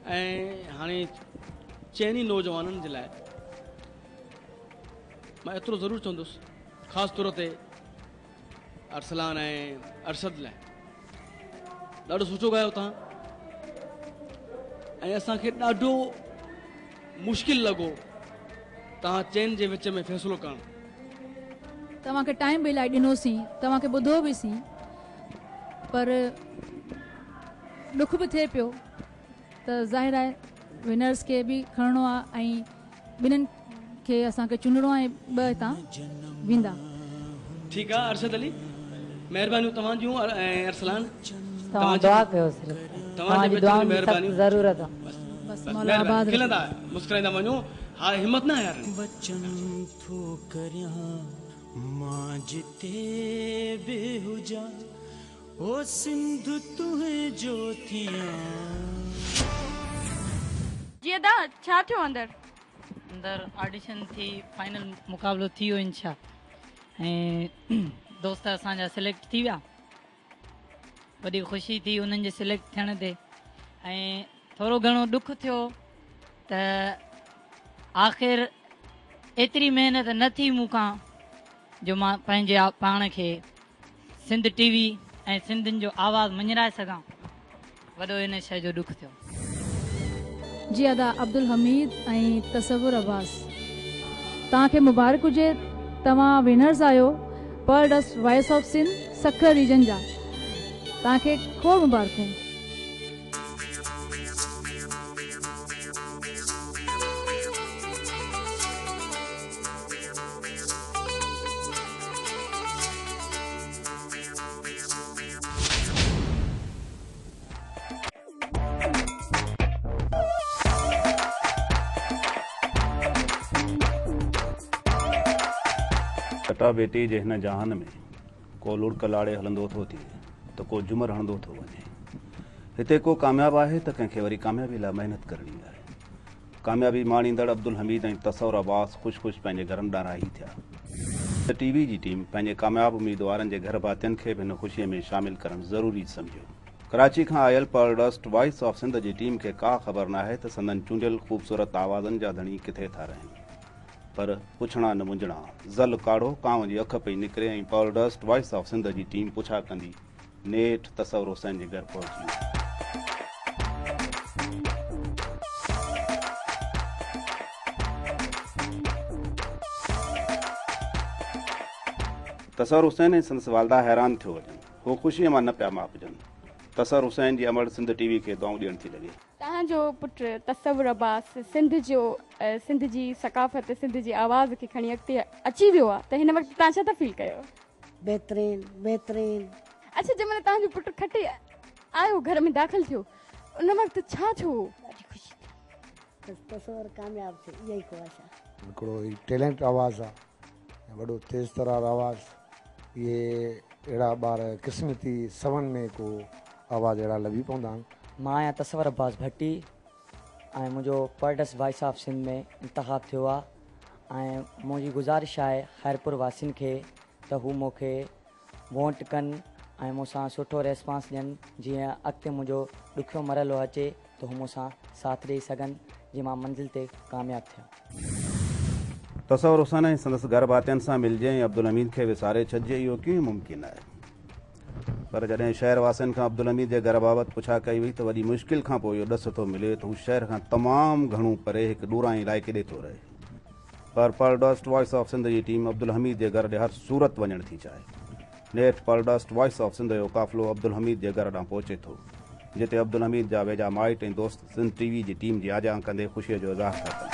ऐं हाणे चइनी नौजवाननि जे लाइ मां एतिरो ज़रूरु चवंदुसि, ख़ासि तौर ते अरसलान ऐं अरशद लाइ, ॾाढो सुठो ॻायो तव्हां ऐं असांखे ॾाढो मुश्किल लॻो तव्हां चइनि जे विच में फ़ैसिलो करणु। तव्हांखे टाइम बि इलाही ॾिनोसीं, तव्हांखे ॿुधो बि सी, पर ॾुख बि थिए पियो त ज़ाहिर आहे विनर्स खे बि खणणो आहे ऐं ॿिन्हिनि खे असांखे चुनणो आहे, ॿ हितां वेंदा। ठीकु आहे अरशद अली, महिरबानियूं तव्हांजियूं ऐं अरसलान तव्हां दुआ कयो, सिर्फ़ तव्हांजी दुआउनि जी सख़्त ज़रूरत आहे। बस मौला आबाद रखे। खिलंदा मुस्कुराईंदा वञो, हा हिम्मत न हार। बचन थो करियां मां जिते बेहुजा ओ सिंध तुहे जो थियां। जी अदा छा थियो अंदर ऑडिशन थी, फाइनल मुक़ाबलो थी वियो इंशा, ऐं दोस्त असांजा सिलेक्ट थी विया। वॾी ख़ुशी थी उन्हनि जे सिलेक्ट थियण ते, ऐं थोरो घणो ॾुख थियो त आख़िर एतिरी महिनत न थी मूंखां जो मां पंहिंजे पाण खे सिंध टीवी ऐं सिंधियुनि जो आवाज़ मञराए सघां। वॾो इन शइ जो ॾुख थियो। जी अदा अब्दुल हमीद ऐं तसव्वुर अब्बास, तव्हांखे मुबारक हुजे, तव्हां विनर्स आहियो pearl dust voice of Sindh Sukkur region जा। तव्हांखे खोड़ मुबारकूं। कटा बेटी जे हिन जहान में को लुड़क लाड़े हलंदो थो थिए त को जुमर हणंदो थो वञे। हिते को कामयाबु आहे त कंहिंखे वरी कामयाबी लाइ महिनत करणी आहे। कामयाबी माणींदड़ अब्दुल हमीद ऐं तसव्वुर अब्बास ख़ुशि ख़ुशि पंहिंजे घरनि ॾांहुं ई थिया। टीवी जी टीम पंहिंजे कामयाबु उम्मीदवारनि जे घर भातियुनि खे बि हिन ख़ुशीअ में शामिल करणु ज़रूरी सम्झियो। कराची खां आयल Pearl dust voice of Sindh जी टीम खे का ख़बर न आहे त संदन चूंडियल ख़ूबसूरत आवाज़नि जा धणी किथे था रहनि, पर पुछणा न मुंझणा, ज़ल काढ़ो कांव जी अख पई निकिरे ऐं pearl dust voice of Sindh जी टीम पुछा कंदी नेठ तसव्वुर हुसैन जे घर पहुची। तसव्वुर हुसैन ऐं संदसि वालदा हैरान थियो वञनि, हू ख़ुशीअ मां न पिया मापजनि। तसव्वुर हुसैन जी अमड़ सिंध टीवी खे दुआऊं ॾियण थी लॻे। तव्हांजो पुटु तसव्वुर अब्बास सिंध जी सकाफ़त, सिंध जी आवाज़ खे खणी अॻिते अची वियो आहे, त हिन वक़्तु तव्हां छा था फील कयो? बहितरीन बहितरीन। अच्छा, जंहिंमहिल तव्हांजो पुटु खटे आयो, घर में दाख़िल थियो, उन वक़्तु छा थियो? ॾाढी ख़ुशी थी, तसव्वुर कामयाबु थियो, इहा ई ख़्वाहिश आहे। हिकिड़ो ही टैलेंट आवाज़ आहे, वॾो तेज़ तरार आवाज़। इहे अहिड़ा ॿार क़िस्मती सवन में को आवाज़ अहिड़ा लभी पवंदा आहिनि। मां आहियां तसव्वुर अब्बास भट्टी ऐं मुंहिंजो pearl dust voice of Sindh में इंतख़ाबु थियो आहे, ऐं मुंहिंजी गुज़ारिश आहे खैरपुर वासियुनि खे त हू मूंखे वोट कनि ऐं मूंसां सुठो रेस्पॉन्स ॾियनि, जीअं अॻिते मुंहिंजो ॾुखियो मरहलो अचे त हू मूंसां साथ ॾेई सघनि, जीअं मां मंज़िल ते कामयाबु थियां। तसव्वुर हुसैन ऐं संदसि घर भातियुनि सां मिलजे ऐं अब्दुल हमीद खे विसारे छॾिजे, इहो कीअं मुमकिन आहे? पर जॾहिं शहर वासियुनि खां अब्दुल हमीद जे घर बाबति पुछा कई वई त वॾी मुश्किल खां पोइ इहो ॾस थो मिले त हू शहर खां तमामु घणो परे हिकु ॾूरां इलाइक़े ॾे थो रहे। पर Pearl dust voice of Sindh जी टीम अब्दुल हमीद जे घर ॾे हर सूरत वञणु थी चाहे। नेठ Pearl dust voice of Sindh जो काफ़िलो अब्दुल हमीद जे घर ॾांहुं पहुचे थो, जिते अब्दुल हमीद जा वेझा माइट ऐं दोस्त सिंध टीवी जी टीम जी आजा कंदे ख़ुशीअ जो इज़हार था कनि।